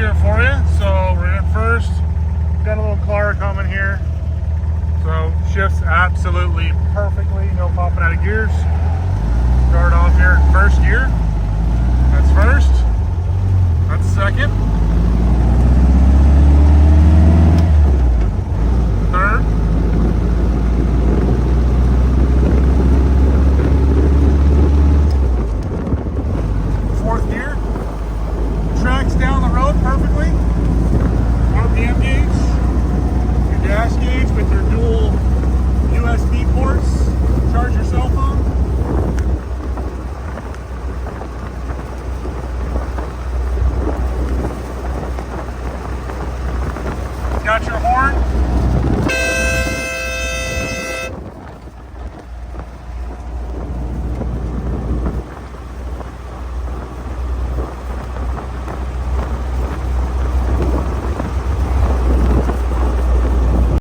here for you. So we're in first. Got a little car coming here. So shifts absolutely perfectly. No popping out of gears. Start off here in first gear.